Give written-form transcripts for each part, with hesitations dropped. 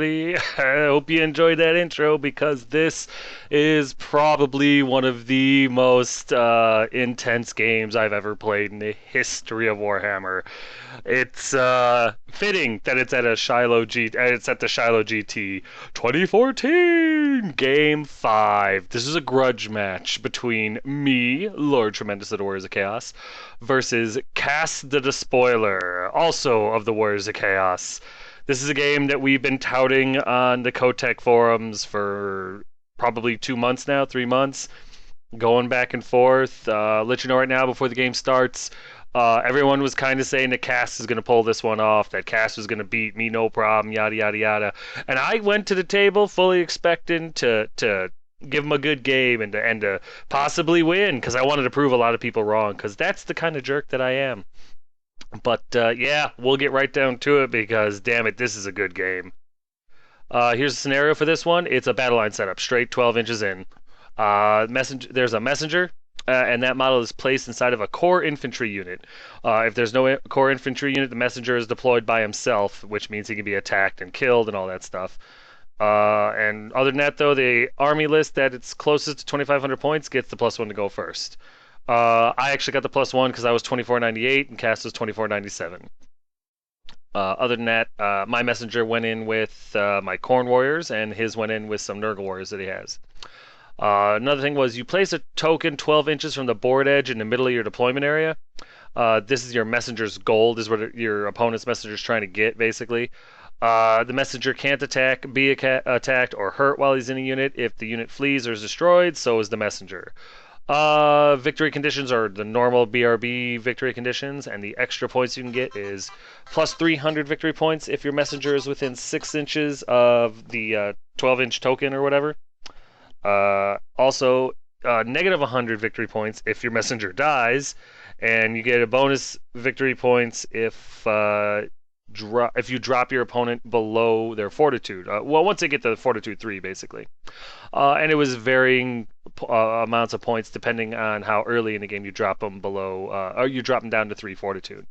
everybody. I hope you enjoyed that intro because this is probably one of the most intense games I've ever played in the history of Warhammer. It's fitting that it's at a it's at the Shiloh GT 2014 Game 5. This is a grudge match between me, Lord Tremendous of the Warriors of Chaos, versus Cass the Despoiler, also of the Warriors of Chaos. This is a game that we've been touting on the Kotek forums for probably 2 months now, 3 months, going back and forth. Let you know right now before the game starts, everyone was kind of saying that Cass is going to pull this one off, that Cass was going to beat me, no problem, yada, yada, yada. And I went to the table fully expecting to give him a good game and to possibly win, because I wanted to prove a lot of people wrong, because that's the kind of jerk that I am. But yeah, we'll get right down to it because, damn it, this is a good game. Here's the scenario for this one. It's a battle line setup, straight 12 inches in. There's a messenger, and that model is placed inside of a core infantry unit. If there's no core infantry unit, the messenger is deployed by himself, which means he can be attacked and killed and all that stuff. And other than that, though, the army list that it's closest to 2,500 points gets the +1 to go first. I actually got the +1 because I was 2498 and Cass was 2497. Other than that, my messenger went in with my Khorne warriors, and his went in with some Nurgle warriors that he has. Another thing was you place a token 12 inches from the board edge in the middle of your deployment area. This is your messenger's goal. This is what your opponent's messenger is trying to get, basically. The messenger can't attack, be attacked, or hurt while he's in a unit. If the unit flees or is destroyed, so is the messenger. Victory conditions are the normal BRB victory conditions, and the extra points you can get is +300 victory points if your messenger is within 6 inches of the 12-inch token or whatever. Also, -100 victory points if your messenger dies, and you get a bonus victory points if you drop your opponent below their fortitude. Well, once they get to fortitude 3, basically. And it was varying amounts of points depending on how early in the game you drop them below, or you drop them down to 3 fortitude.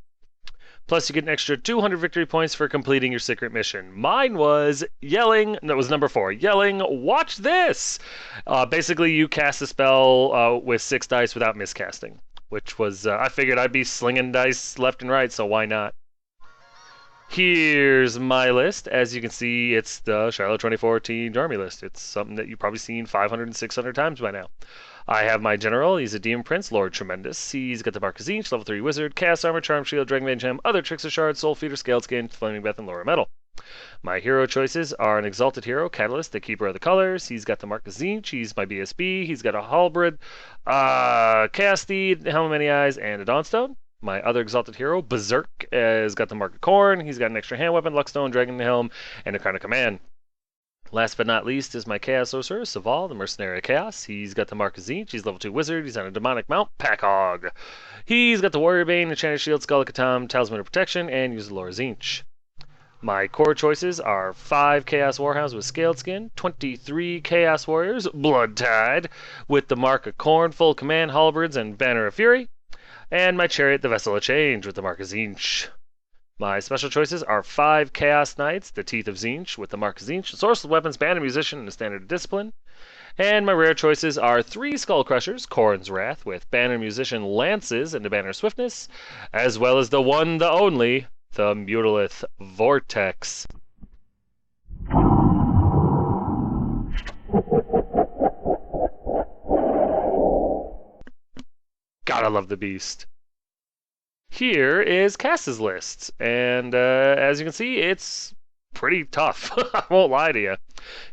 Plus, you get an extra 200 victory points for completing your secret mission. Mine was yelling, that was number 4, yelling, "Watch this!" Basically, you cast a spell with 6 dice without miscasting, which was, I figured I'd be slinging dice left and right, so why not? Here's my list. As you can see, it's the Shiloh 2014 army list. It's something that you've probably seen 500 and 600 times by now. I have my general. He's a demon prince, Lord Tremendous. He's got the Mark of Tzeentch, level 3 wizard, cast armor, charm shield, dragon vein gem, other tricks of shards, soul feeder, scaled skin, flaming breath, and lower metal. My hero choices are an exalted hero, Catalyst, the keeper of the colors. He's got the Mark of Tzeentch. He's my BSB. He's got a halberd, chaos steed, helm of many eyes, and a dawnstone. My other exalted hero, Berserk, has got the Mark of Khorne. He's got an extra hand weapon, Luckstone, Dragon Helm, and a Crown of Command. Last but not least is my Chaos Sorcerer, Saval, the Mercenary of Chaos. He's got the Mark of Tzeentch. He's level 2 wizard. He's on a demonic mount, Packhog. He's got the Warrior Bane, Enchanted Shield, Skull of Katam, Talisman of Protection, and uses the Lore of Tzeentch. My core choices are 5 Chaos Warhounds with Scaled Skin, 23 Chaos Warriors, Blood Tide, with the Mark of Khorne, Full Command, Halberds, and Banner of Fury, and my Chariot, the Vessel of Change, with the Mark of Tzeentch. My special choices are 5 Chaos Knights, the Teeth of Tzeentch, with the Mark of Tzeentch, Sorcerer's Weapons, Banner Musician, and a Standard of Discipline. And my rare choices are 3 Skull Crushers, Khorne's Wrath, with Banner Musician, Lances, and the Banner of Swiftness, as well as the one, the only, the Mutalith Vortex. Gotta love the beast. Here is Cass's list, and as you can see, it's pretty tough. I won't lie to you.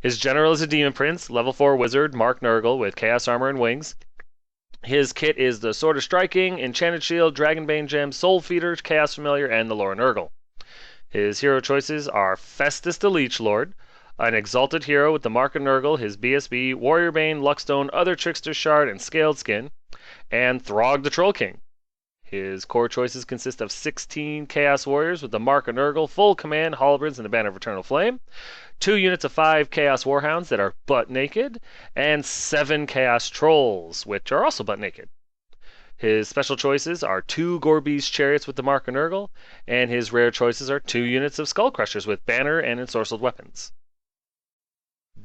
His general is a demon prince, level 4 wizard, Mark Nurgle, with chaos armor and wings. His kit is the Sword of Striking, Enchanted Shield, Dragon Bane Gem, Soul Feeder, Chaos Familiar, and the Lore Nurgle. His hero choices are Festus the Leech Lord, an exalted hero with the Mark of Nurgle, his BSB, Warrior Bane, Luckstone, other Trickster Shard, and Scaled Skin, and Throg the Troll King. His core choices consist of 16 Chaos Warriors with the Mark of Nurgle, Full Command, Halberds, and the Banner of Eternal Flame, 2 units of 5 Chaos Warhounds that are butt naked, and 7 Chaos Trolls, which are also butt naked. His special choices are 2 Gorbeast Chariots with the Mark of Nurgle, and his rare choices are 2 units of Skull Crushers with Banner and Ensorcelled Weapons.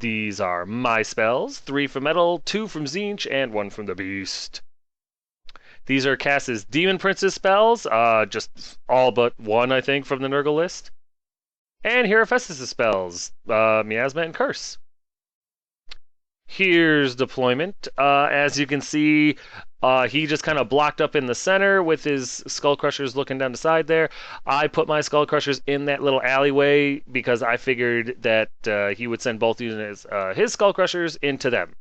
These are my spells, 3 from Metal, 2 from Zinch, and 1 from the Beast. These are cast as Demon Prince's spells, just all but 1, I think, from the Nurgle list. And here are Festus' spells, Miasma and Curse. Here's deployment. As you can see, he just kind of blocked up in the center with his Skull Crushers looking down the side there. I put my Skull Crushers in that little alleyway because I figured that he would send both units, his Skull Crushers into them.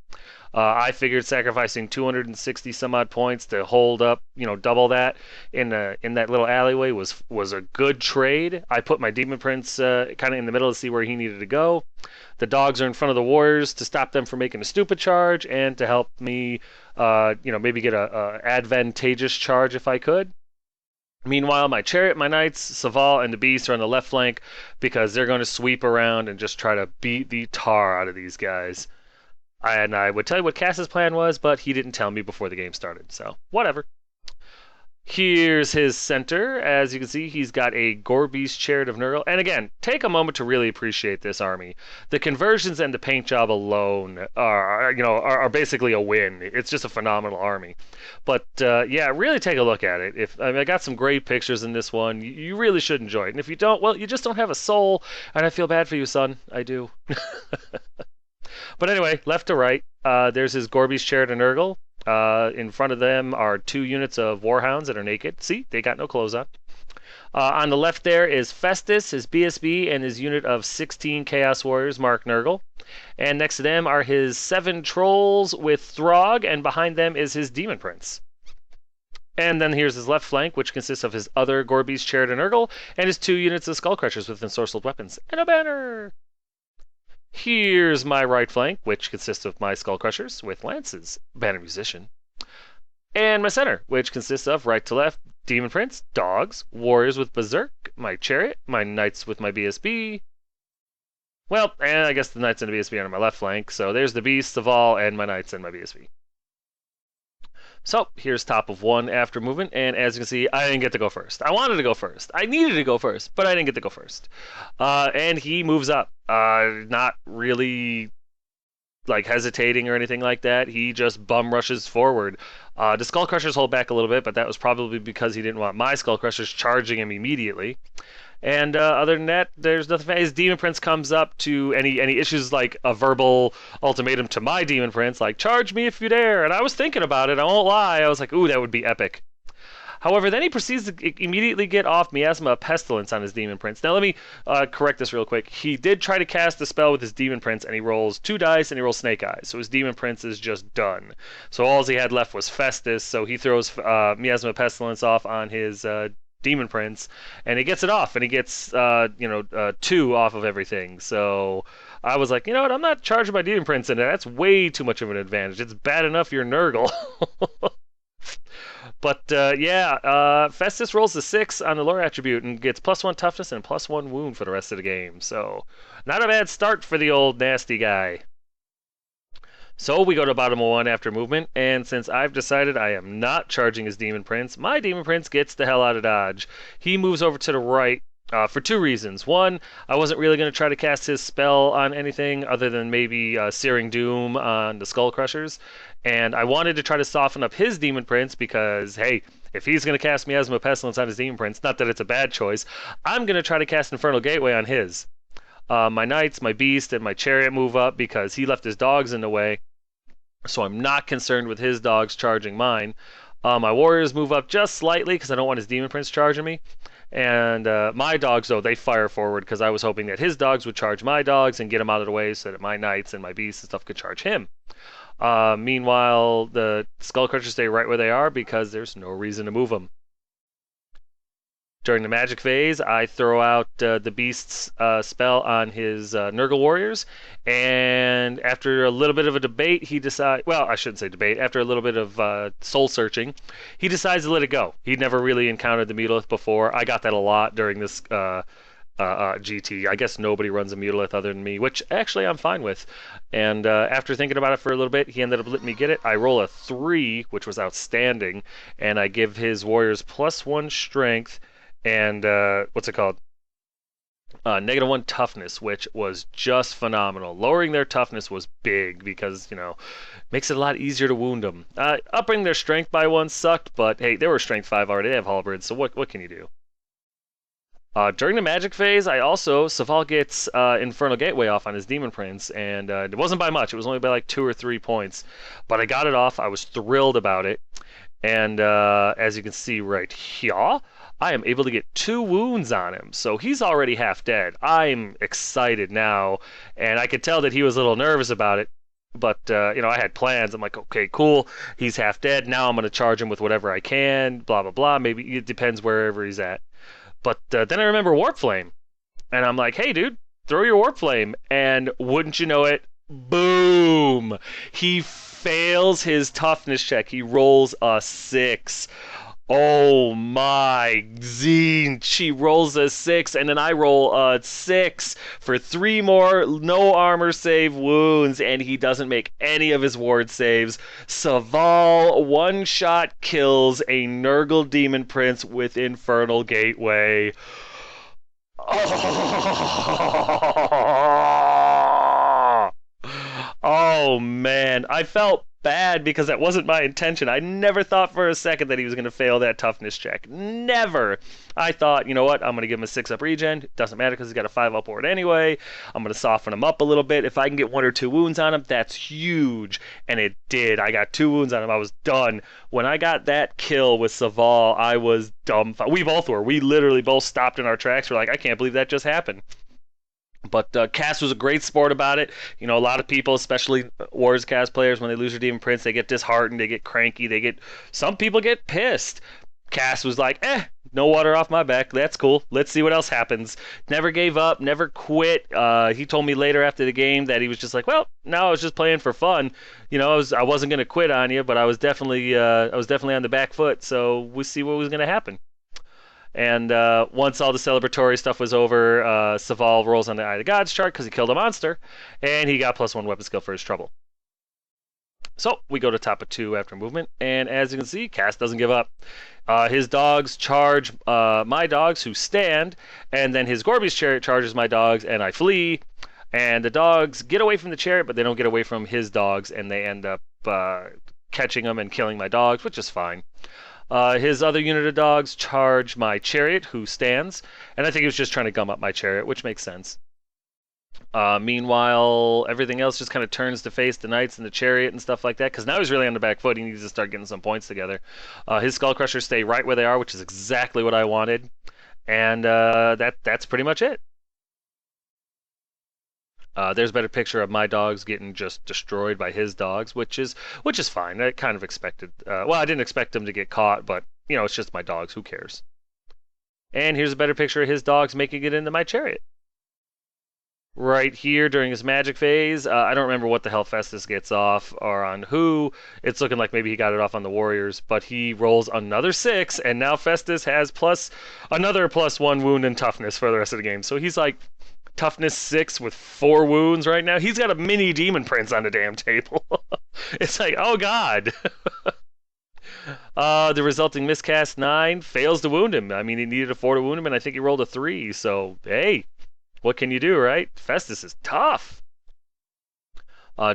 I figured sacrificing 260 some odd points to hold up, double that in that little alleyway was a good trade. I put my Demon Prince kind of in the middle to see where he needed to go. The dogs are in front of the warriors to stop them from making a stupid charge and to help me, maybe get a advantageous charge if I could. Meanwhile, my chariot, my knights, Saval, and the beast are on the left flank because they're going to sweep around and just try to beat the tar out of these guys. And I would tell you what Cass's plan was, but he didn't tell me before the game started, so whatever. Here's his center. As you can see, he's got a Gorbeast Chariot of Nurgle. And again, take a moment to really appreciate this army. The conversions and the paint job alone are basically a win. It's just a phenomenal army. But yeah, really take a look at it. I got some great pictures in this one. You really should enjoy it. And if you don't, well, you just don't have a soul. And I feel bad for you, son. I do. But anyway, left to right, there's his Gorbeast Chariot of Nurgle. In front of them are 2 units of Warhounds that are naked. See, they got no clothes on. On the left there is Festus, his BSB, and his unit of 16 Chaos Warriors, Mark Nurgle. And next to them are his 7 Trolls with Throg, and behind them is his Demon Prince. And then here's his left flank, which consists of his other Gorbeast Chariot of Nurgle, and his 2 units of Skull Crushers with ensorcelled weapons, and a banner! Here's my right flank, which consists of my Skull Crushers with lances, Banner Musician. And my center, which consists of right to left, Demon Prince, dogs, warriors with Berserk, my chariot, my knights with my BSB. Well, and I guess the knights and the BSB are on my left flank, so there's the beasts of all and my knights and my BSB. So here's top of 1 after movement, and as you can see, I didn't get to go first. I wanted to go first. I needed to go first, but I didn't get to go first. And he moves up, not really like hesitating or anything like that. He just bum rushes forward. The Skull Crushers hold back a little bit, but that was probably because he didn't want my Skull Crushers charging him immediately. And other than that, there's nothing. His Demon Prince comes up to any issues like a verbal ultimatum to my Demon Prince, like charge me if you dare. And I was thinking about it. I won't lie. I was like, ooh, that would be epic. However, then he proceeds to immediately get off Miasma of Pestilence on his Demon Prince. Now let me correct this real quick. He did try to cast the spell with his Demon Prince, and he rolls 2 dice and he rolls Snake Eyes. So his Demon Prince is just done. So all he had left was Festus. So he throws Miasma of Pestilence off on his Demon Prince, and he gets it off, and he gets 2 off of everything. So I was like, you know what, I'm not charging my Demon Prince in there. That's way too much of an advantage. It's bad enough you're Nurgle. But Festus rolls a 6 on the lore attribute and gets +1 toughness and +1 wound for the rest of the game. So not a bad start for the old nasty guy. So we go to bottom of 1 after movement, and since I've decided I am not charging his Demon Prince, my Demon Prince gets the hell out of Dodge. He moves over to the right for 2 reasons. One, I wasn't really going to try to cast his spell on anything other than maybe Searing Doom on the Skull Crushers, and I wanted to try to soften up his Demon Prince because, hey, if he's going to cast Miasma of Pestilence on his Demon Prince, not that it's a bad choice, I'm going to try to cast Infernal Gateway on his. My Knights, my Beast, and my Chariot move up because he left his dogs in the way. So I'm not concerned with his dogs charging mine. My warriors move up just slightly because I don't want his Demon Prince charging me. And my dogs, though, they fire forward because I was hoping that his dogs would charge my dogs and get him out of the way so that my knights and my beasts and stuff could charge him. Meanwhile, the Skull Crushers stay right where they are because there's no reason to move them. During the magic phase, I throw out the Beast's spell on his Nurgle warriors, and after a little bit of a debate, he decides, well, I shouldn't say debate, after a little bit of soul searching, he decides to let it go. He'd never really encountered the Mutolith before. I got that a lot during this GT. I guess nobody runs a Mutolith other than me, which actually I'm fine with. And after thinking about it for a little bit, he ended up letting me get it. I roll a 3, which was outstanding, and I give his warriors +1 strength, and what's it called? -1 toughness, which was just phenomenal. Lowering their toughness was big because, makes it a lot easier to wound them. Upping their strength by 1 sucked, but hey, they were strength 5 already. They have halberds, so what can you do? During the magic phase, Saval gets Infernal Gateway off on his Demon Prince, and it wasn't by much. It was only by like 2 or 3 points, but I got it off. I was thrilled about it, and as you can see right here, I am able to get 2 wounds on him, so he's already half dead. I'm excited now, and I could tell that he was a little nervous about it, but I had plans. I'm like, okay, cool. He's half dead. Now I'm going to charge him with whatever I can, blah, blah, blah. Maybe it depends wherever he's at. But then I remember Warp Flame, and I'm like, hey, dude, throw your Warp Flame. And wouldn't you know it, boom! He fails his toughness check. He rolls a 6. Oh my Zine, she rolls a 6, and then I roll a 6 for 3 more no armor save wounds, and he doesn't make any of his ward saves. Saval one-shot kills a Nurgle Demon Prince with Infernal Gateway. Oh man, I felt bad because that wasn't my intention. I never thought for a second that he was going to fail that toughness check. Never. I thought, you know what, I'm going to give him a 6-up regen. Doesn't matter because he's got a 5-up ward anyway. I'm going to soften him up a little bit. If I can get 1 or 2 wounds on him, that's huge. And it did. I got 2 wounds on him. I was done. When I got that kill with Saval, I was dumbfounded. We both were. We literally both stopped in our tracks. We're like, I can't believe that just happened. But Cass was a great sport about it. A lot of people, especially Warriors Cass players, when they lose their Demon Prince, they get disheartened, they get cranky, some people get pissed. Cass was like, no water off my back. That's cool. Let's see what else happens. Never gave up, never quit. He told me later after the game that he was just like, well, no, I was just playing for fun. I wasn't going to quit on you, but I was definitely on the back foot. So we'll see what was going to happen. And once all the celebratory stuff was over, Saval rolls on the Eye of the Gods chart because he killed a monster, and he got +1 weapon skill for his trouble. So we go to top of 2 after movement, and as you can see, Cass doesn't give up. His dogs charge my dogs, who stand, and then his Gorby's chariot charges my dogs, and I flee. And the dogs get away from the chariot, but they don't get away from his dogs, and they end up catching them and killing my dogs, which is fine. His other unit of dogs charge my chariot, who stands, and I think he was just trying to gum up my chariot, which makes sense. Meanwhile, everything else just kind of turns to face the knights and the chariot and stuff like that, because now he's really on the back foot. He needs to start getting some points together. His Skull Crushers stay right where they are, which is exactly what I wanted, and that's pretty much it. There's a better picture of my dogs getting just destroyed by his dogs, which is fine. I kind of expected. Well, I didn't expect them to get caught, but it's just my dogs. Who cares? And here's a better picture of his dogs making it into my chariot. Right here during his magic phase, I don't remember what the hell Festus gets off or on who. It's looking like maybe he got it off on the Warriors, but he rolls another 6, and now Festus has another +1 wound and toughness for the rest of the game. So he's like toughness 6 with 4 wounds right now. He's got a mini Demon Prince on the damn table. It's like, oh god. The resulting miscast 9 fails to wound him. I mean, he needed a 4 to wound him, and I think he rolled a 3. So, hey, what can you do, right? Festus is tough.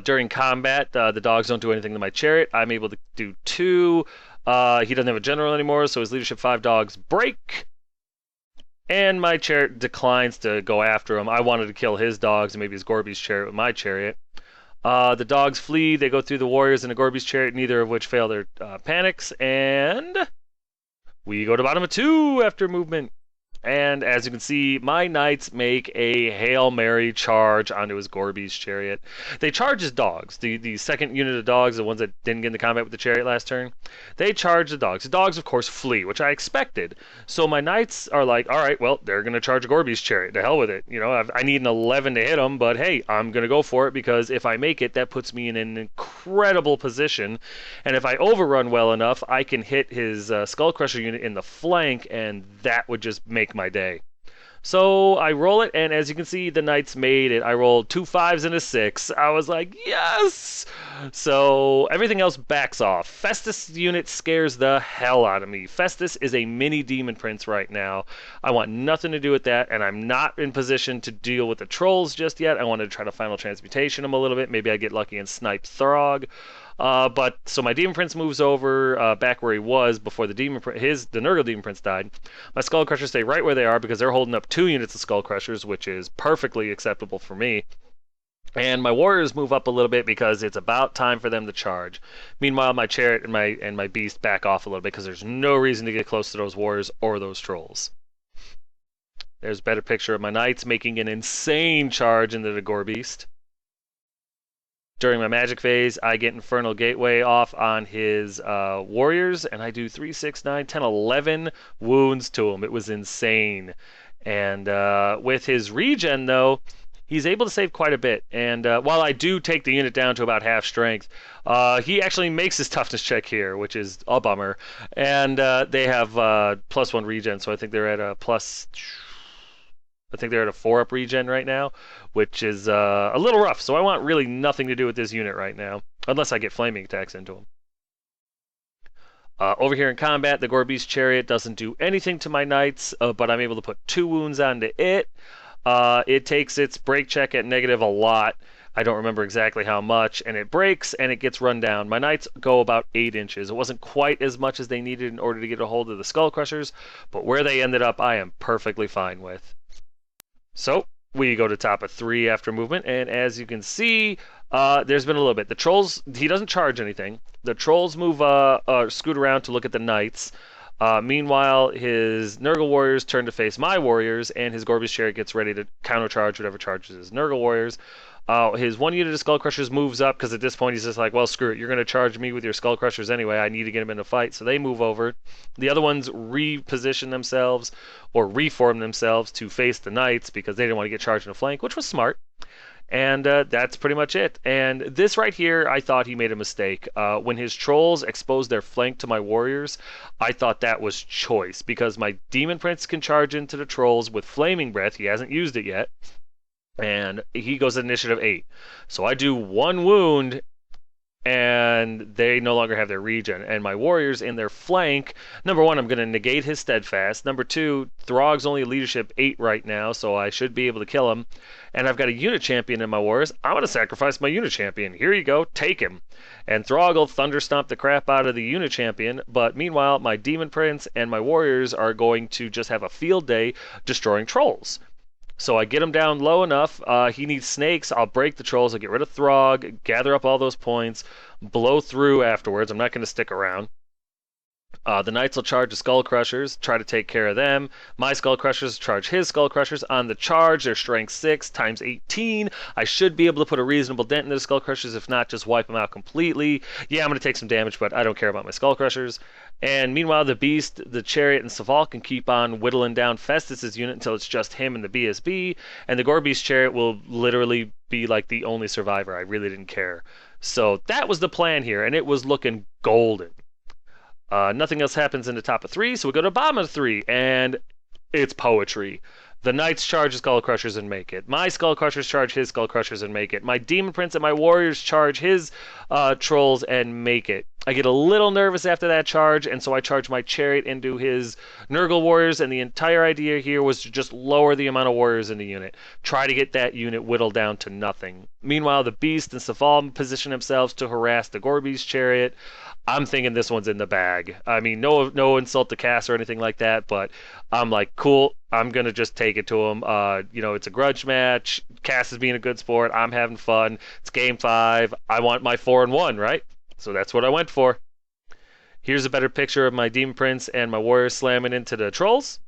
During combat, the dogs don't do anything to my chariot. I'm able to do 2. He doesn't have a general anymore, so his leadership 5 dogs break. And my chariot declines to go after him. I wanted to kill his dogs and maybe his Gorby's chariot with my chariot. The dogs flee. They go through the Warriors and the Gorby's chariot, neither of which fail their panics. And we go to bottom of 2 after movement. And as you can see, my knights make a Hail Mary charge onto his Gorby's chariot. They charge his dogs, the second unit of dogs, the ones that didn't get into combat with the chariot last turn. They charge the dogs. The dogs, of course, flee, which I expected. So my knights are like, all right, well, they're going to charge a Gorby's chariot. To hell with it. I need an 11 to hit them, but hey, I'm going to go for it because if I make it, that puts me in an incredible position. And if I overrun well enough, I can hit his Skull Crusher unit in the flank, and that would just make my day. So I roll it, and as you can see, the knights made it. I rolled 2 5s and a 6. I was like, yes! So everything else backs off. Festus unit scares the hell out of me. Festus is a mini demon prince right now. I want nothing to do with that, and I'm not in position to deal with the trolls just yet. I want to try to final transmutation them a little bit. Maybe I get lucky and snipe Throg. But so my Demon Prince moves over back where he was before the Nurgle Demon Prince died. My Skull Crushers stay right where they are because they're holding up 2 units of Skull Crushers, which is perfectly acceptable for me. And my warriors move up a little bit because it's about time for them to charge. Meanwhile, my chariot and my beast back off a little bit because there's no reason to get close to those warriors or those trolls. There's a better picture of my knights making an insane charge into the Gore Beast. During my magic phase, I get Infernal Gateway off on his warriors, and I do 3, 6, 9, 10, 11 wounds to him. It was insane. And with his regen, though, he's able to save quite a bit. And while I do take the unit down to about half strength, he actually makes his toughness check here, which is a bummer. And they have +1 regen, so I think they're at a plus... I think they're at a 4-up regen right now, which is a little rough. So I want really nothing to do with this unit right now, unless I get flaming attacks into him. Over here in combat, the Gore Beast Chariot doesn't do anything to my knights, but I'm able to put 2 wounds onto it. It takes its break check at negative a lot. I don't remember exactly how much, and it breaks and it gets run down. My knights go about 8 inches. It wasn't quite as much as they needed in order to get a hold of the Skull Crushers, but where they ended up, I am perfectly fine with. So we go to top of 3 after movement, and as you can see, there's been a little bit. The trolls, he doesn't charge anything. The trolls move, scoot around to look at the knights. Meanwhile, his Nurgle warriors turn to face my warriors, and his Gore Beast Chariot gets ready to countercharge whatever charges his Nurgle warriors. His 1 unit of Skull Crushers moves up because at this point he's just like, well, screw it. You're going to charge me with your Skull Crushers anyway. I need to get him in a fight. So they move over. The other ones reposition themselves or reform themselves to face the Knights because they didn't want to get charged in the flank, which was smart. And that's pretty much it. And this right here, I thought he made a mistake. When his trolls exposed their flank to my warriors, I thought that was choice because my Demon Prince can charge into the trolls with Flaming Breath. He hasn't used it yet. And he goes at initiative 8. So I do 1 wound, and they no longer have their regen. And my warriors in their flank, number 1, I'm going to negate his steadfast. Number 2, Throg's only leadership 8 right now, so I should be able to kill him. And I've got a unit champion in my warriors. I'm going to sacrifice my unit champion. Here you go, take him. And Throg will thunder stomp the crap out of the unit champion. But meanwhile, my Demon Prince and my warriors are going to just have a field day destroying trolls. So I get him down low enough. He needs snakes. I'll break the trolls. I'll get rid of Throg, gather up all those points, blow through afterwards. I'm not going to stick around. The Knights will charge the Skull Crushers, try to take care of them. My Skull Crushers charge his Skull Crushers. On the charge, they're strength 6 times 18. I should be able to put a reasonable dent in the Skull Crushers. If not, just wipe them out completely. Yeah, I'm going to take some damage, but I don't care about my Skull Crushers. And meanwhile, the Beast, the Chariot, and Saval can keep on whittling down Festus's unit until it's just him and the BSB. And the Gore Beast Chariot will literally be like the only survivor. I really didn't care. So that was the plan here, and it was looking golden. Nothing else happens in the top of 3, so we go to bottom of 3, and it's poetry. The Knights charge his Skull Crushers and make it. My Skull Crushers charge his Skull Crushers and make it. My Demon Prince and my Warriors charge his Trolls and make it. I get a little nervous after that charge, and so I charge my Chariot into his Nurgle Warriors, and the entire idea here was to just lower the amount of Warriors in the unit. Try to get that unit whittled down to nothing. Meanwhile, the Beast and Saval position themselves to harass the Gore Beast Chariot. I'm thinking this one's in the bag. I mean, no insult to Cass or anything like that, but I'm like, cool, I'm going to just take it to him. It's a grudge match. Cass is being a good sport. I'm having fun. It's game 5. I want my 4-1, right? So that's what I went for. Here's a better picture of my Demon Prince and my Warriors slamming into the Trolls.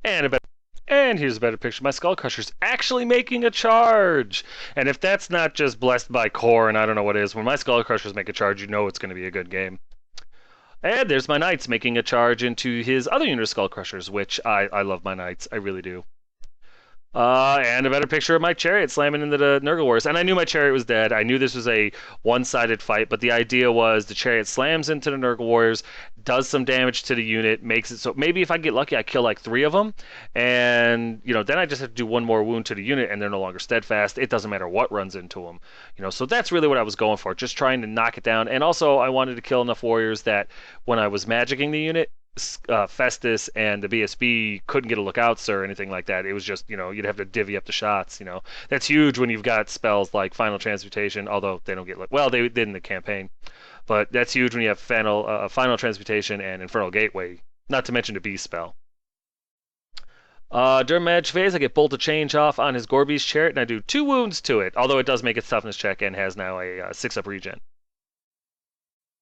And here's a better picture of my Skull Crushers actually making a charge. And if that's not just blessed by core, and I don't know what is, when my Skull Crushers make a charge, you know it's going to be a good game. And there's my Knights making a charge into his other unit of Skull Crushers, which I love my Knights. I really do. And a better picture of my chariot slamming into the Nurgle Warriors. And I knew my chariot was dead. I knew this was a one-sided fight, but the idea was the chariot slams into the Nurgle Warriors, does some damage to the unit, makes it so maybe if I get lucky, I kill like 3 of them, and then I just have to do one more wound to the unit, and they're no longer steadfast. It doesn't matter what runs into them, So that's really what I was going for, just trying to knock it down. And also, I wanted to kill enough warriors that when I was magicking the unit, Festus and the BSB couldn't get a lookouts or anything like that. It was just, you'd have to divvy up the shots. That's huge when you've got spells like Final Transmutation, although they don't get well, they did in the campaign, but that's huge when you have Final Transmutation and Infernal Gateway, not to mention the Beast spell. During my edge phase, I get Bolt of Change off on his Gorbeast chariot, and I do 2 wounds to it, although it does make its toughness check and has now a 6-up regen.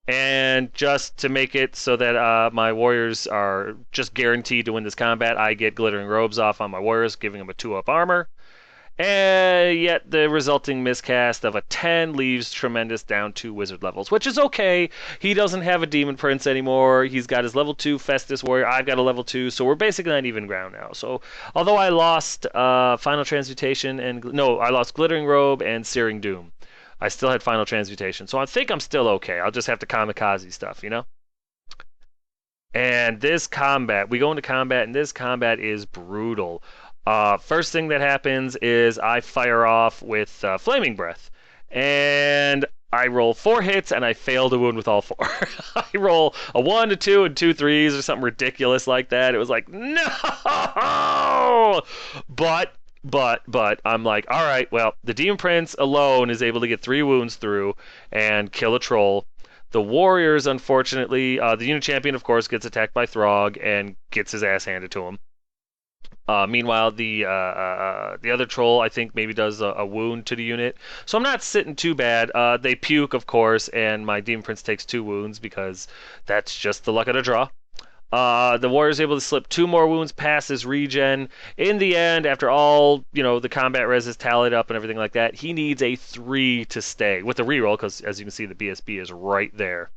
And just to make it so that my warriors are just guaranteed to win this combat, I get Glittering Robes off on my warriors, giving them a 2-up armor. And yet the resulting miscast of a 10 leaves Tremendous down 2 wizard levels, which is okay. He doesn't have a Demon Prince anymore. He's got his level 2 Festus Warrior. I've got a level 2, so we're basically on even ground now. So although I lost Final Transmutation I lost Glittering Robe and Searing Doom, I still had Final Transmutation. So I think I'm still okay. I'll just have to kamikaze stuff, And this combat, we go into combat, and this combat is brutal. First thing that happens is I fire off with Flaming Breath. And I roll 4 hits, and I fail to wound with all 4. I roll a 1, a 2, and 2 3s or something ridiculous like that. It was like, no! But I'm like, all right, well, the Demon Prince alone is able to get 3 wounds through and kill a troll. The warriors, unfortunately, the unit champion, of course, gets attacked by Throg and gets his ass handed to him. Meanwhile, the other troll, I think, maybe does a wound to the unit. So I'm not sitting too bad. They puke, of course, and my Demon Prince takes 2 wounds because that's just the luck of the draw. The warrior's able to slip 2 more wounds past his regen. In the end, after all, the combat res is tallied up and everything like that, he needs a 3 to stay with the reroll because, as you can see, the BSB is right there.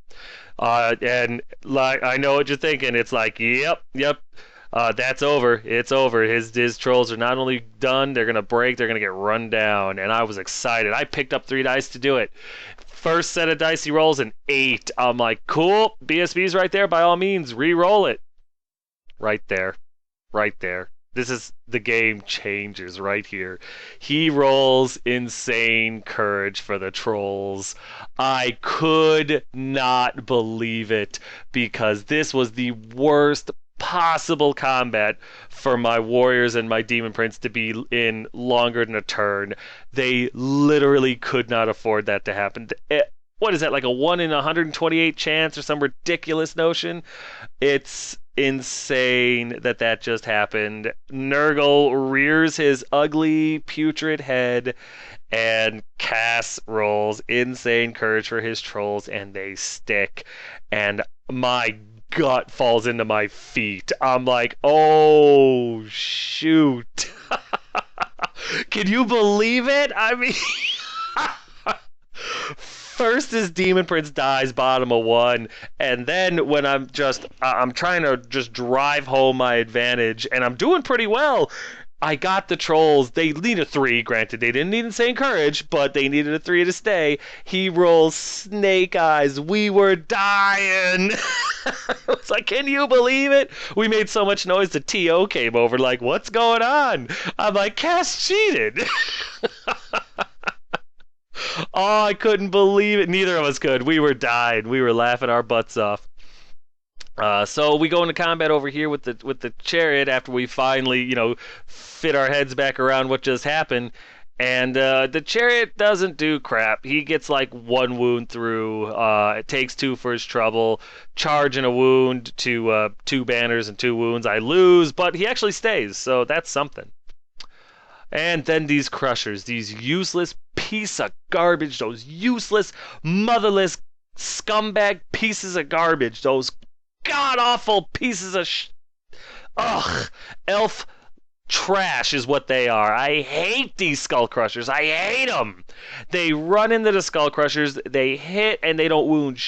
And like I know what you're thinking. It's like, yep. That's over. It's over. His trolls are not only done, they're gonna break. They're gonna get run down. And I was excited. I picked up 3 dice to do it. First set of dice he rolls an 8. I'm like, cool. BSB's right there. By all means, re-roll it. Right there. This is the game changers right here. He rolls insane courage for the trolls. I could not believe it because this was the worst possible combat for my warriors and my Demon Prince to be in longer than a turn. They literally could not afford that to happen. What is that, like a 1 in 128 chance or some ridiculous notion? It's insane that just happened. Nurgle rears his ugly, putrid head, and Cass rolls insane courage for his trolls, and they stick. And my gut falls into my feet. I'm like, oh, shoot. Can you believe it? I mean, first his Demon Prince dies bottom of 1, and then when I'm trying to just drive home my advantage, and I'm doing pretty well, I got the trolls. They need a 3. Granted, they didn't need insane courage, but they needed a 3 to stay. He rolls snake eyes. We were dying. It's like, can you believe it? We made so much noise the TO came over like, what's going on? I'm like, Cass cheated. Oh, I couldn't believe it. Neither of us could. We were dying. We were laughing our butts off. So we go into combat over here with the chariot after we finally, fit our heads back around what just happened. And the chariot doesn't do crap. He gets like 1 wound through. It takes 2 for his trouble. Charge and a wound to 2 banners and 2 wounds. I lose, but he actually stays, so that's something. And then these crushers, these useless piece of garbage, those useless, motherless, scumbag pieces of garbage, those god-awful pieces of elf trash is what they are. I hate these skull crushers. I hate them. They run into the skull crushers, they hit, and they don't wound.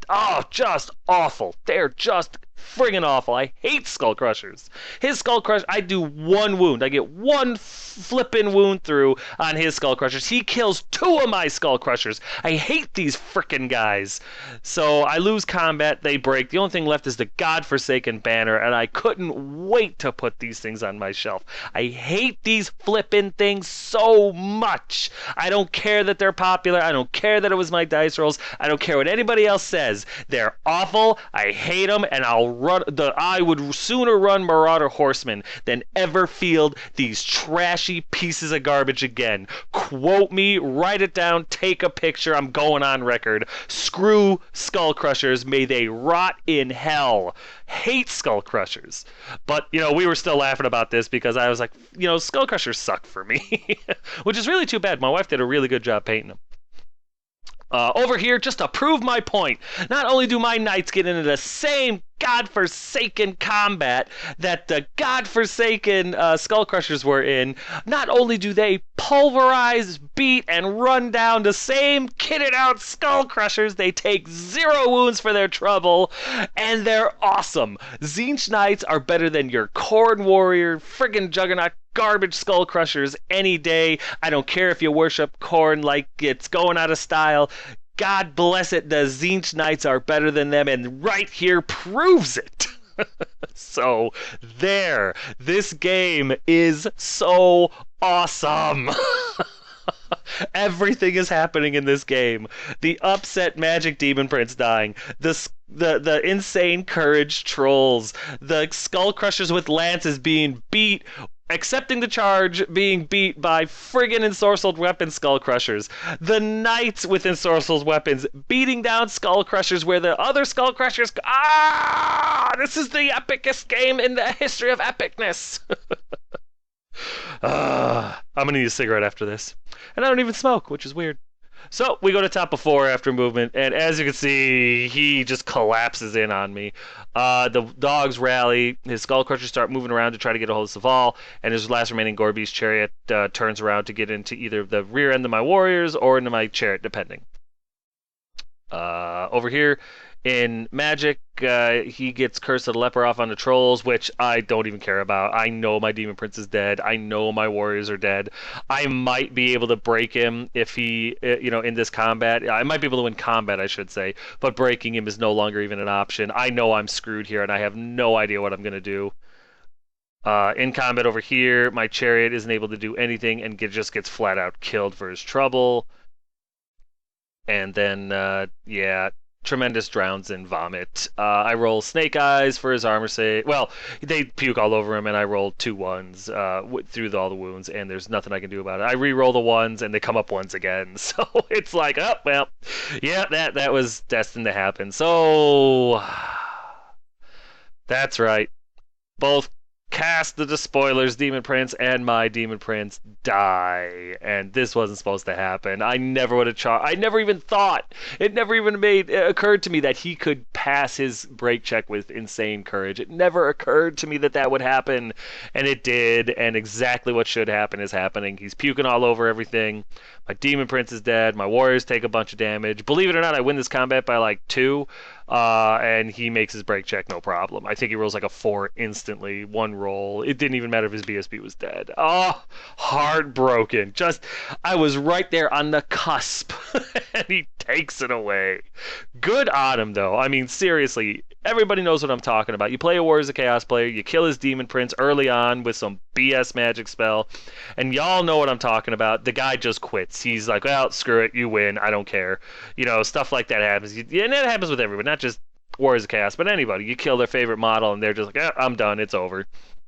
Oh, just awful. They're just friggin' awful. I hate Skull Crushers. His Skull Crush, I do one wound. I get one flippin' wound through on his Skull Crushers. He kills 2 of my Skull Crushers. I hate these frickin' guys. So I lose combat, they break. The only thing left is the godforsaken banner, and I couldn't wait to put these things on my shelf. I hate these flippin' things so much. I don't care that they're popular. I don't care that it was my dice rolls. I don't care what anybody else says. They're awful. I hate them, and I would sooner run Marauder Horseman than ever field these trashy pieces of garbage again. Quote me, write it down, take a picture. I'm going on record. Screw Skull Crushers. May they rot in hell. Hate Skull Crushers. But, we were still laughing about this because I was like, Skull Crushers suck for me. Which is really too bad. My wife did a really good job painting them. Over here, just to prove my point, not only do my knights get into the same godforsaken combat that the godforsaken Skull Crushers were in, not only do they pulverize, beat, and run down the same kitted out Skull Crushers, they take 0 wounds for their trouble, and they're awesome. Tzeentch Knights are better than your Khorne Warrior, friggin' Juggernaut garbage Skull Crushers any day. I don't care if you worship Khorne like it's going out of style. God bless it, the Tzeentch Knights are better than them, and right here proves it. So, there. This game is so awesome. Everything is happening in this game. The upset Magic Demon Prince dying, the insane Courage Trolls, the Skull Crushers with lances being beat, accepting the charge, being beat by friggin' ensorcelled weapon Skull Crushers, the Knights with ensorcelled weapons beating down Skull Crushers where the other Skull Crushers... This is the epicest game in the history of epicness. I'm gonna need a cigarette after this. And I don't even smoke, which is weird. So, we go to top of 4 after movement, and as you can see, he just collapses in on me. The dogs rally, his Skull Crushers start moving around to try to get a hold of Saval, and his last remaining Gore Beast chariot turns around to get into either the rear end of my warriors or into my chariot, depending. Over here, in Magic, he gets Curse of the Leper off on the Trolls, which I don't even care about. I know my Demon Prince is dead. I know my warriors are dead. I might be able to break him if he, in this combat. I might be able to win combat, I should say, but breaking him is no longer even an option. I know I'm screwed here, and I have no idea what I'm going to do. In combat over here, my chariot isn't able to do anything and just gets flat out killed for his trouble. And then, Tremendous drowns in vomit. I roll Snake Eyes for his armor save. Well, they puke all over him, and I roll 2 1s through all the wounds, and there's nothing I can do about it. I re-roll the 1s, and they come up 1s again. So it's like, oh, well, yeah, that was destined to happen. So that's right. Both Cast the Despoilers Demon Prince and my Demon Prince die, and this wasn't supposed to happen. I never would have I never even thought, it never even occurred to me that he could pass his break check with insane courage. It never occurred to me that would happen, and it did, and exactly what should happen is happening. He's puking all over everything. My Demon Prince is dead. My warriors take a bunch of damage. Believe it or not, I win this combat by like 2. And he makes his break check no problem. I think he rolls like a 4 instantly, 1 roll. It didn't even matter if his BSB was dead. Oh, heartbroken. I was right there on the cusp, and he takes it away. Good on him, though. I mean, seriously, everybody knows what I'm talking about. You play a Warriors of Chaos player, you kill his Demon Prince early on with some BS magic spell, and y'all know what I'm talking about. The guy just quits. He's like, well, screw it, you win, I don't care. Stuff like that happens. And that happens with everybody, not just Warriors of Chaos, but anybody. You kill their favorite model, and they're just like, I'm done, it's over.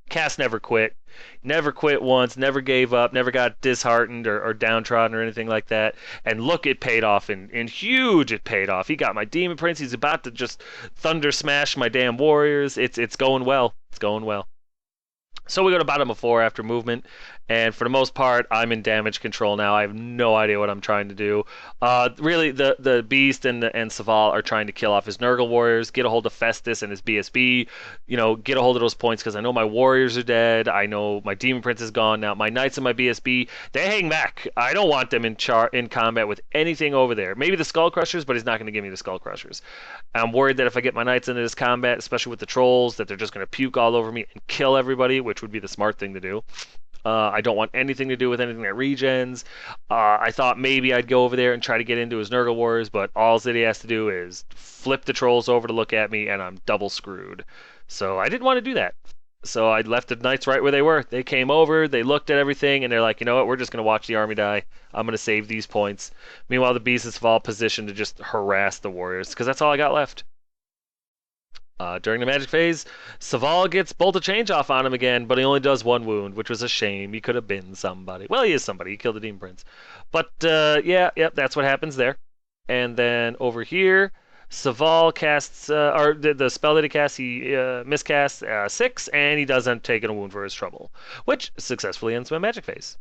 Cass never quit. Never quit once, never gave up, never got disheartened or downtrodden or anything like that. And look, it paid off, and huge it paid off. He got my Demon Prince. He's about to just thunder smash my damn warriors. It's going well. It's going well. So we go to bottom of 4 after movement, and for the most part, I'm in damage control now. I have no idea what I'm trying to do. Really, the Beast and Saval are trying to kill off his Nurgle warriors, get a hold of Festus and his BSB, get a hold of those points because I know my warriors are dead. I know my Demon Prince is gone now. My Knights and my BSB, they hang back. I don't want them in combat with anything over there. Maybe the Skull Crushers, but he's not going to give me the Skull Crushers. I'm worried that if I get my Knights into this combat, especially with the Trolls, that they're just going to puke all over me and kill everybody, which would be the smart thing to do. I don't want anything to do with anything that regens. I thought maybe I'd go over there and try to get into his Nurgle Wars, but all that he has to do is flip the Trolls over to look at me, and I'm double screwed. So I didn't want to do that. So I left the Knights right where they were. They came over, they looked at everything, and they're like, you know what, we're just going to watch the army die. I'm going to save these points. Meanwhile, the Beasts have all positioned to just harass the Warriors, because that's all I got left. During the magic phase, Saval gets Bolt of Change off on him again, but he only does 1 wound, which was a shame. He could have been somebody. Well, he is somebody. He killed the Demon Prince. But, that's what happens there. And then over here, Saval casts, or the spell that he casts, he miscasts 6, and he doesn't take a wound for his trouble, which successfully ends my magic phase.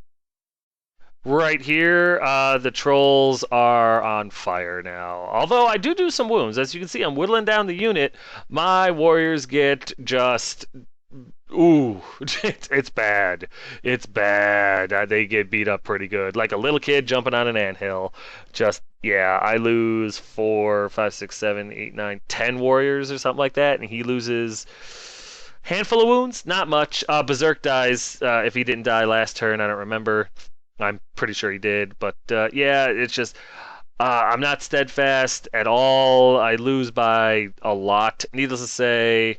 Right here, the Trolls are on fire now. Although I do some wounds. As you can see, I'm whittling down the unit. My warriors get just... Ooh, it's bad. It's bad. They get beat up pretty good. Like a little kid jumping on an anthill. Just, yeah, I lose 4, 5, 6, 7, 8, 9, 10 warriors or something like that. And he loses... handful of wounds? Not much. Berserk dies if he didn't die last turn. I don't remember. I'm pretty sure he did, but it's just I'm not steadfast at all. I lose by a lot. Needless to say,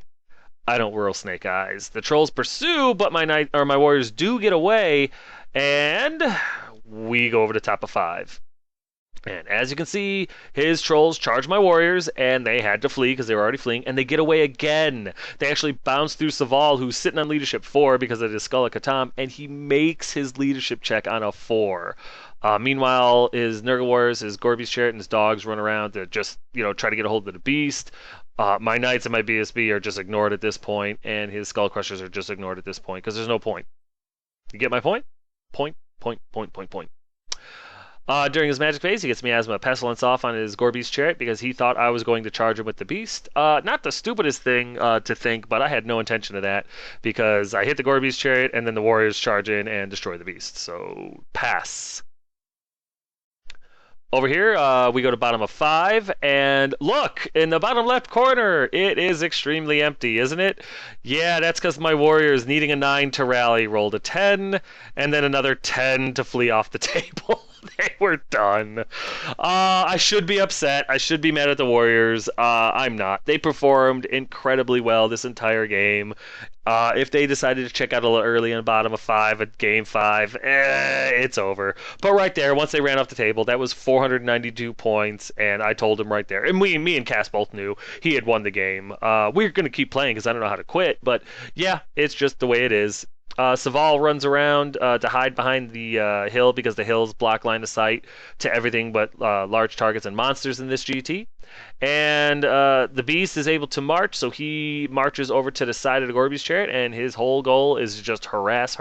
I don't whirl snake eyes. The Trolls pursue, but my warriors do get away, and we go over the top of 5. And as you can see, his Trolls charge my warriors, and they had to flee because they were already fleeing, and they get away again. They actually bounce through Saval, who's sitting on leadership 4 because of his Skull of Katam, and he makes his leadership check on a 4. Meanwhile, his Nurgle warriors, his Gorby's Chariot, and his dogs run around to just, try to get a hold of the Beast. My Knights and my BSB are just ignored at this point, and his Skull Crushers are just ignored at this point because there's no point. You get my point? Point. During his magic phase, he gets Miasma Pestilence off on his Gorby's Chariot because he thought I was going to charge him with the Beast. Not the stupidest thing to think, but I had no intention of that because I hit the Gorby's Chariot and then the Warriors charge in and destroy the Beast. So, pass. Over here, we go to bottom of 5, and look, in the bottom left corner, it is extremely empty, isn't it? Yeah, that's because my warriors, needing a 9 to rally, rolled a 10, and then another 10 to flee off the table. They were done. I should be upset. I should be mad at the Warriors. I'm not. They performed incredibly well this entire game. If they decided to check out a little early in the bottom of 5 at game 5, it's over. But right there, once they ran off the table, that was 492 points, and I told him right there. And me and Cass both knew he had won the game. We're going to keep playing because I don't know how to quit, but yeah, it's just the way it is. Saval runs around to hide behind the hill because the hills block line of sight to everything but large targets and monsters in this GT. And the Beast is able to march, so he marches over to the side of the Gorby's Chariot, and his whole goal is just harass.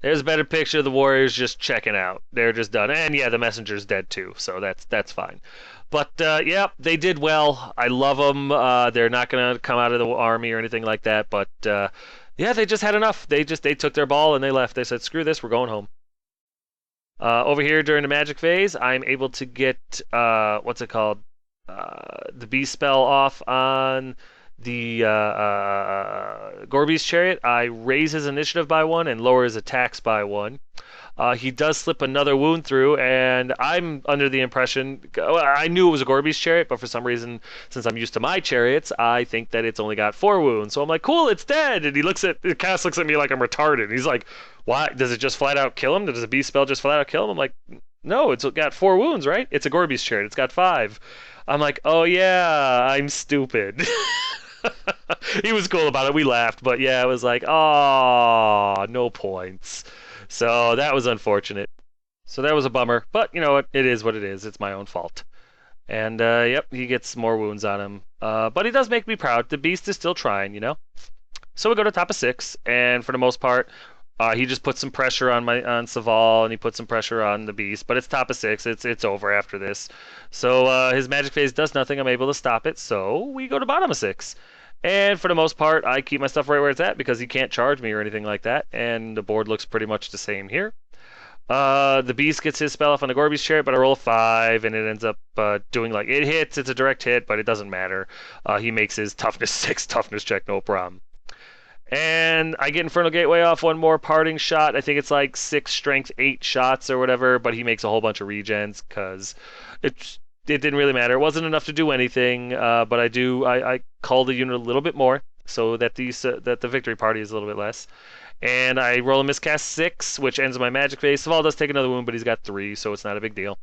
There's a better picture of the Warriors just checking out. They're just done. And yeah, the Messenger's dead too, so that's fine. But yeah, they did well. I love them. They're not going to come out of the army or anything like that. But yeah, they just had enough. They took their ball and they left. They said, screw this, we're going home. Over here during the magic phase, I'm able to get, what's it called? The Beast spell off on the Gorby's Chariot. I raise his initiative by 1 and lower his attacks by 1. He does slip another wound through, and I'm under the impression, I knew it was a Gorby's Chariot, but for some reason, since I'm used to my chariots, I think that it's only got 4 wounds. So I'm like, cool, it's dead. And Cass looks at me like I'm retarded. He's like, why? Does it just flat out kill him? Does the Beast spell just flat out kill him? I'm like, no, it's got 4 wounds, right? It's a Gorby's Chariot. It's got 5. I'm like, oh yeah, I'm stupid. He was cool about it. We laughed, but yeah, it was like, oh, no points. So that was unfortunate. So that was a bummer. But you know what? It is what it is. It's my own fault. And yep, he gets more wounds on him. But he does make me proud. The Beast is still trying, you know? So we go to top of 6, and for the most part, he just puts some pressure on Saval, and he puts some pressure on the Beast. But it's top of 6. It's over after this. So his magic phase does nothing. I'm able to stop it. So we go to bottom of 6. And for the most part, I keep my stuff right where it's at because he can't charge me or anything like that. And the board looks pretty much the same here. The Beast gets his spell off on the Gorby's Chariot, but I roll a 5, and it ends up doing like it hits. It's a direct hit, but it doesn't matter. He makes his toughness 6 toughness check, no problem. And I get Infernal Gateway off one more parting shot. I think it's like 6 strength, 8 shots or whatever, but he makes a whole bunch of regens because it didn't really matter. It wasn't enough to do anything, but I called the unit a little bit more so that the victory party is a little bit less. And I roll a miscast 6, which ends my magic phase. Saval does take another wound, but he's got 3, so it's not a big deal.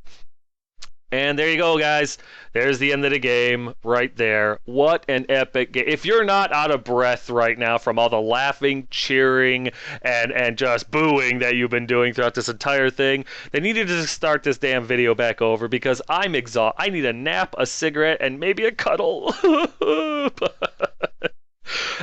And there you go, guys. There's the end of the game right there. What an epic game. If you're not out of breath right now from all the laughing, cheering, and just booing that you've been doing throughout this entire thing, then you need to just start this damn video back over because I'm exhausted. I need a nap, a cigarette, and maybe a cuddle.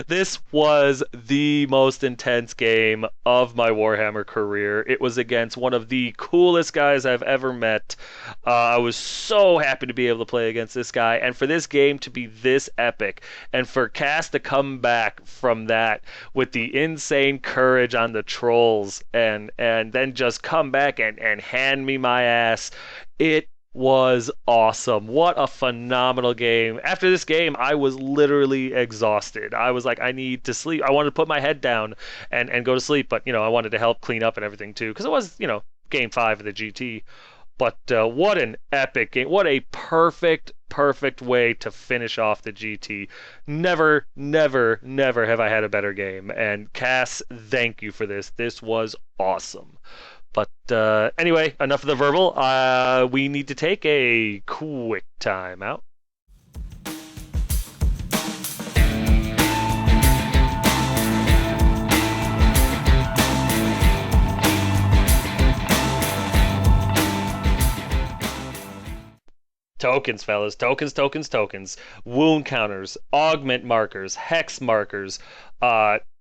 This was the most intense game of my Warhammer career. It was against one of the coolest guys I've ever met. I was so happy to be able to play against this guy, and for this game to be this epic, and for Cass to come back from that with the insane courage on the trolls, and then just come back and hand me my ass. It was awesome. What a phenomenal game. After this game, I was literally exhausted. I was like, I need to sleep. I wanted to put my head down and go to sleep, but, I wanted to help clean up and everything too, because it was, game 5 of the GT. But what an epic game. What a perfect way to finish off the GT. Never have I had a better game. And Cass, thank you for this. This was awesome. But anyway, enough of the verbal. We need to take a quick time out. Tokens, fellas. Tokens. Wound counters, augment markers, hex markers,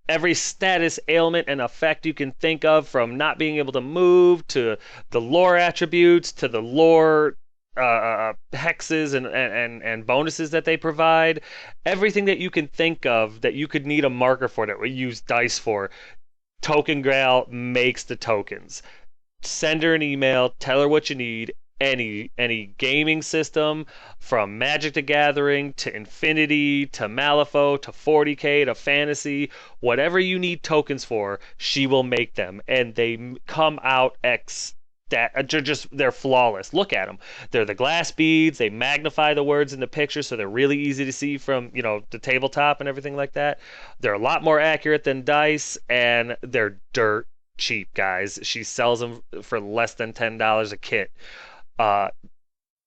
every status, ailment, and effect you can think of, from not being able to move to the lore attributes to the lore hexes and bonuses that they provide. Everything that you can think of that you could need a marker for, that we use dice for, Token Grail makes the tokens. Send her an email, tell her what you need. Any gaming system, from Magic the Gathering to Infinity to Malifaux to 40k to Fantasy, whatever you need tokens for, she will make them, and they come out they're flawless. Look at them. They're the glass beads. They magnify the words in the picture, so they're really easy to see from the tabletop and everything like that. They're a lot more accurate than dice, and they're dirt cheap, guys. She sells them for less than $10 a kit.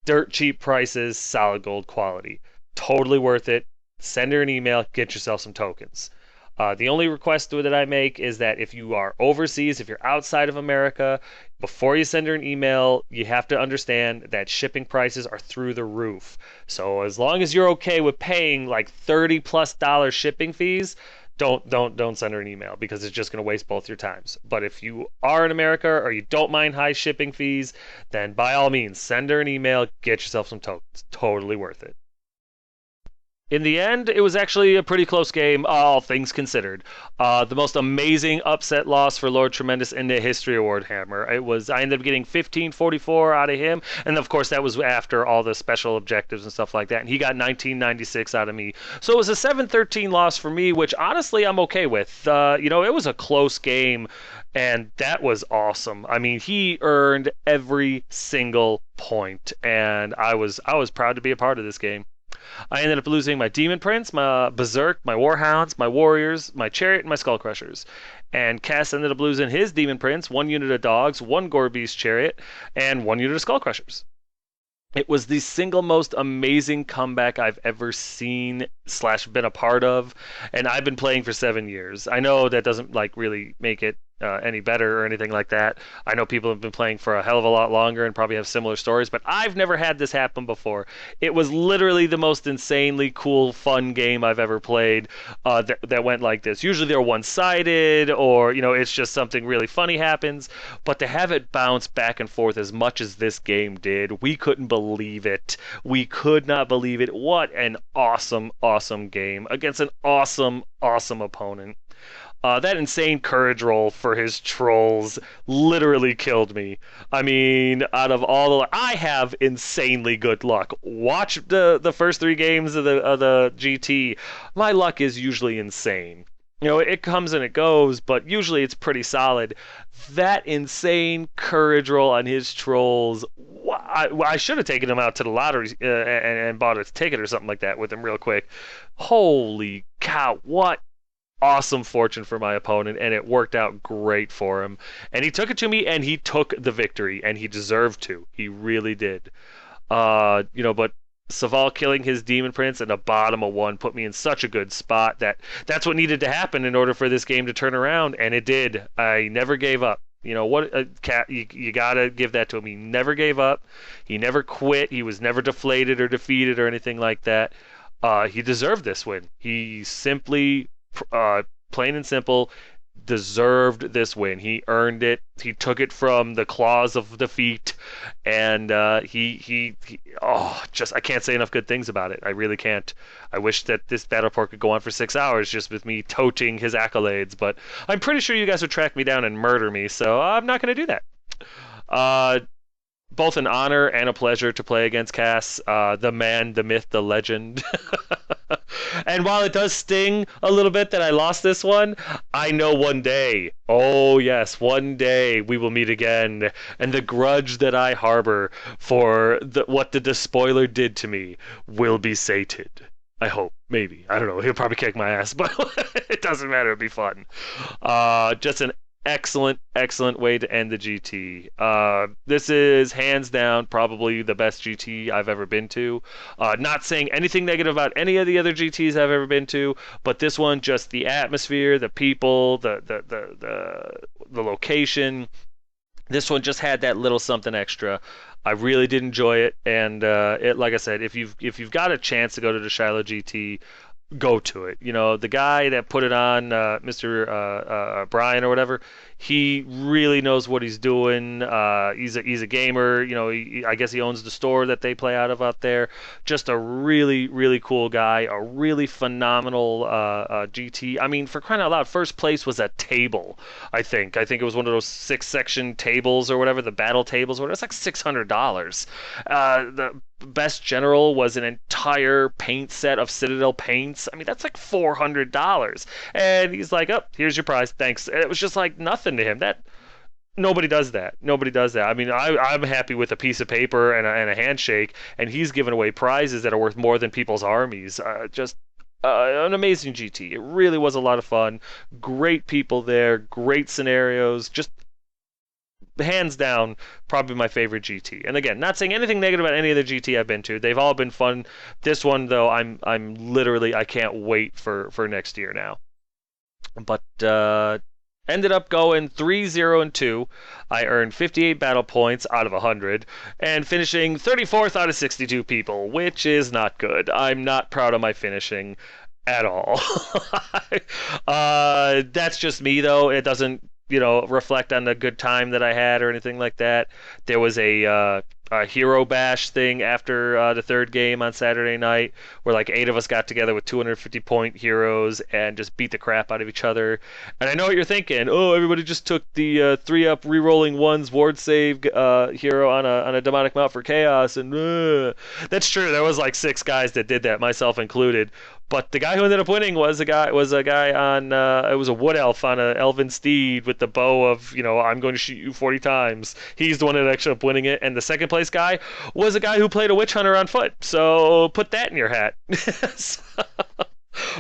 Dirt cheap prices, solid gold quality. Totally worth it. Send her an email, get yourself some tokens. The only request that I make is that if you are overseas, if you're outside of America, before you send her an email, you have to understand that shipping prices are through the roof. So as long as you're okay with paying like $30+ shipping fees, don't send her an email, because it's just going to waste both your times. But if you are in America or you don't mind high shipping fees, then by all means, send her an email, get yourself some tokens. Totally worth it. In the end, it was actually a pretty close game, all things considered. The most amazing upset loss for Lord Tremendous in the history of Warhammer. I ended up getting 1544 out of him, and of course that was after all the special objectives and stuff like that. And he got 1996 out of me. So it was a 713 loss for me, which honestly I'm okay with. It was a close game, and that was awesome. I mean, he earned every single point, and I was proud to be a part of this game. I ended up losing my Demon Prince, my Berserk, my Warhounds, my Warriors, my Chariot, and my Skull Crushers. And Cass ended up losing his Demon Prince, 1 unit of Dogs, 1 Gore-Beast Chariot, and 1 unit of Skull Crushers. It was the single most amazing comeback I've ever seen / been a part of, and I've been playing for 7 years. I know that doesn't really make it any better or anything like that. I know people have been playing for a hell of a lot longer and probably have similar stories, but I've never had this happen before. It was literally the most insanely cool, fun game I've ever played that went like this. Usually they're one-sided, or it's just something really funny happens, but to have it bounce back and forth as much as this game did, we couldn't believe it. We could not believe it. What an awesome, awesome game against an awesome, awesome opponent. That insane courage roll for his trolls literally killed me. I mean, out of all the, I have insanely good luck. Watch the first three games of the GT. My luck is usually insane. It comes and it goes, but usually it's pretty solid. That insane courage roll on his trolls. I should have taken him out to the lottery and bought a ticket or something like that with him real quick. Holy cow! What awesome fortune for my opponent, and it worked out great for him. And he took it to me, and he took the victory, and he deserved to. He really did. But Saval killing his Demon Prince in the bottom of one put me in such a good spot that's what needed to happen in order for this game to turn around, and it did. I never gave up. Cat, you gotta give that to him. He never gave up. He never quit. He was never deflated or defeated or anything like that. He deserved this win. He simply plain and simple, deserved this win. He earned it. He took it from the claws of defeat, and I can't say enough good things about it. I really can't. I wish that this battle report could go on for 6 hours just with me toting his accolades, but I'm pretty sure you guys would track me down and murder me, so I'm not going to do that. Both an honor and a pleasure to play against Cass, the man, the myth, the legend. And while it does sting a little bit that I lost this one, I know one day, oh yes, one day we will meet again, and the grudge that I harbor for what the despoiler did to me will be sated. I hope. Maybe. I don't know. He'll probably kick my ass, but it doesn't matter. It'll be fun. Just an excellent, excellent way to end the GT. This is hands down probably the best GT I've ever been to. Not saying anything negative about any of the other GTs I've ever been to, but this one, just the atmosphere, the people, the location. This one just had that little something extra. I really did enjoy it, and like I said, if you've got a chance to go to the SHILOH GT, go to it. The guy that put it on, Mr. Brian or whatever, he really knows what he's doing. He's a gamer. I guess he owns the store that they play out of out there. Just a really, really cool guy. A really phenomenal GT. I mean, for crying out loud, first place was a table. I think it was one of those 6-section tables or whatever, the battle tables. Whatever. It's like $600. The best general was an entire paint set of Citadel paints. I mean, that's like $400. And he's like, "Oh, here's your prize, thanks." And it was just like nothing to him. That nobody does that. Nobody does that. I mean, I'm happy with a piece of paper and a handshake, and he's giving away prizes that are worth more than people's armies. Just an amazing GT. It really was a lot of fun. Great people there. Great scenarios. Just hands down, probably my favorite GT. And again, not saying anything negative about any other GT I've been to. They've all been fun. This one, though, I'm literally, I can't wait for next year now. But ended up going 3-0-2. I earned 58 battle points out of 100, and finishing 34th out of 62 people, which is not good. I'm not proud of my finishing at all. That's just me, though. It doesn't reflect on the good time that I had or anything like that. There was a hero bash thing after the third game on Saturday night, where like 8 of us got together with 250-point heroes and just beat the crap out of each other. And I know what you're thinking. Oh, everybody just took the 3-up rerolling ones ward save hero on a demonic mount for chaos, and that's true. There was like 6 guys that did that, myself included. But the guy who ended up winning was a guy on it was a wood elf on an elven steed with the bow of I'm going to shoot you 40 times. He's the one that ended up winning it, and the second place guy was a guy who played a witch hunter on foot. So put that in your hat.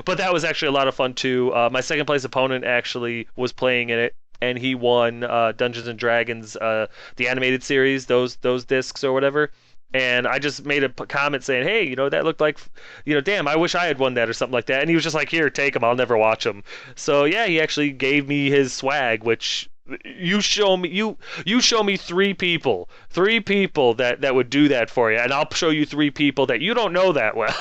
But that was actually a lot of fun too. My second place opponent actually was playing in it, and he won Dungeons and Dragons, the animated series, those discs or whatever. And I just made a comment saying, "Hey, that looked like, damn, I wish I had won that or something like that." And he was just like, "Here, take him. I'll never watch him." So yeah, he actually gave me his swag, which you show me three people that would do that for you, and I'll show you three people that you don't know that well.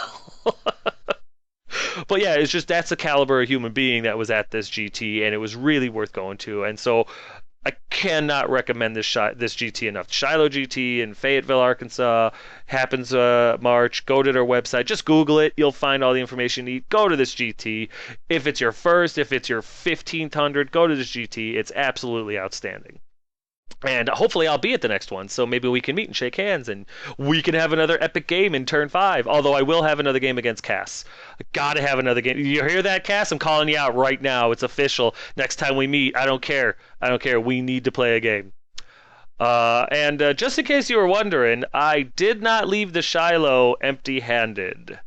But yeah, it's just that's the caliber of human being that was at this GT, and it was really worth going to. And so I cannot recommend this GT enough. Shiloh GT in Fayetteville, Arkansas happens March. Go to their website. Just Google it. You'll find all the information you need. Go to this GT. If it's your first, if it's your 1500, go to this GT. It's absolutely outstanding. And hopefully I'll be at the next one, so maybe we can meet and shake hands, and we can have another epic game in turn 5. Although I will have another game against Cass. I gotta have another game. You hear that, Cass? I'm calling you out right now. It's official. Next time we meet, I don't care. I don't care. We need to play a game. And just in case you were wondering, I did not leave the Shiloh empty-handed.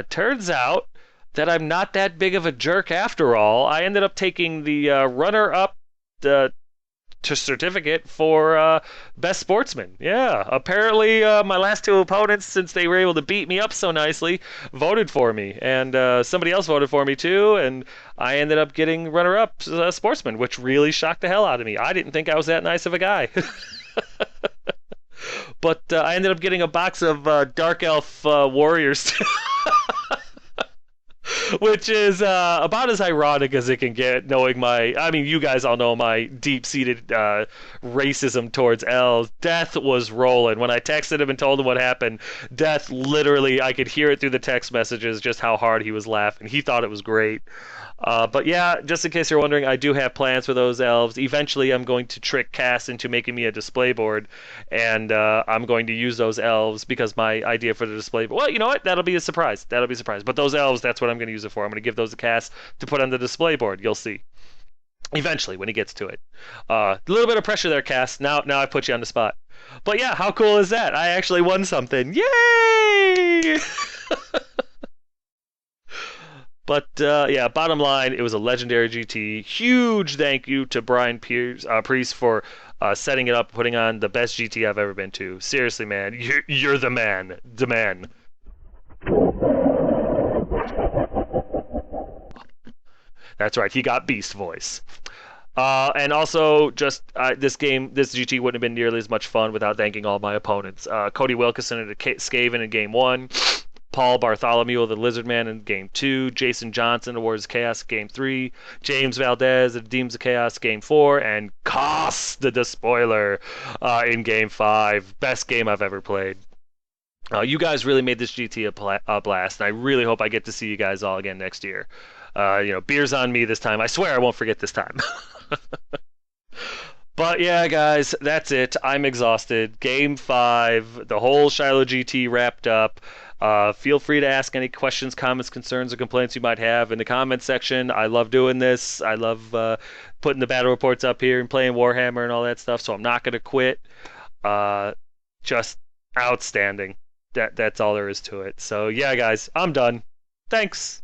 Turns out that I'm not that big of a jerk after all. I ended up taking the runner-up to certificate for best sportsman. Yeah, apparently my last two opponents, since they were able to beat me up so nicely, voted for me, and somebody else voted for me too, and I ended up getting runner-up sportsman, which really shocked the hell out of me. I didn't think I was that nice of a guy. But I ended up getting a box of Dark Elf Warriors. Which is about as ironic as it can get, knowing I mean, you guys all know my deep-seated racism towards elves. Death was rolling. When I texted him and told him what happened, Death literally, I could hear it through the text messages just how hard he was laughing. He thought it was great. But yeah, just in case you're wondering, I do have plans for those elves. Eventually, I'm going to trick Cass into making me a display board, and I'm going to use those elves because my idea for the display board. Well, you know what? That'll be a surprise. That'll be a surprise. But those elves, that's what I'm going to use it for. I'm going to give those to Cass to put on the display board. You'll see. Eventually, when he gets to it. A little bit of pressure there, Cass. Now I put you on the spot. But yeah, how cool is that? I actually won something. Yay! But yeah, bottom line, it was a legendary GT. Huge thank you to Brian Priest for setting it up, putting on the best GT I've ever been to. Seriously, man, you're the man. The man. That's right, he got Beast voice. And also, just this GT wouldn't have been nearly as much fun without thanking all my opponents. Cody Wilkinson and Skaven in Game 1. Paul Bartholomew of the Lizard Man in Game 2, Jason Johnson of Warriors of Chaos Game 3, James Valdez of Demons of Chaos Game 4, and Koss the Despoiler in Game 5. Best game I've ever played. You guys really made this GT a blast, and I really hope I get to see you guys all again next year. Beer's on me this time. I swear I won't forget this time. But yeah, guys, that's it. I'm exhausted. Game 5, the whole Shiloh GT wrapped up. Feel free to ask any questions, comments, concerns, or complaints you might have in the comments section. I love doing this. I love putting the battle reports up here and playing Warhammer and all that stuff, so I'm not going to quit. Just outstanding. That's all there is to it. So yeah, guys, I'm done. Thanks.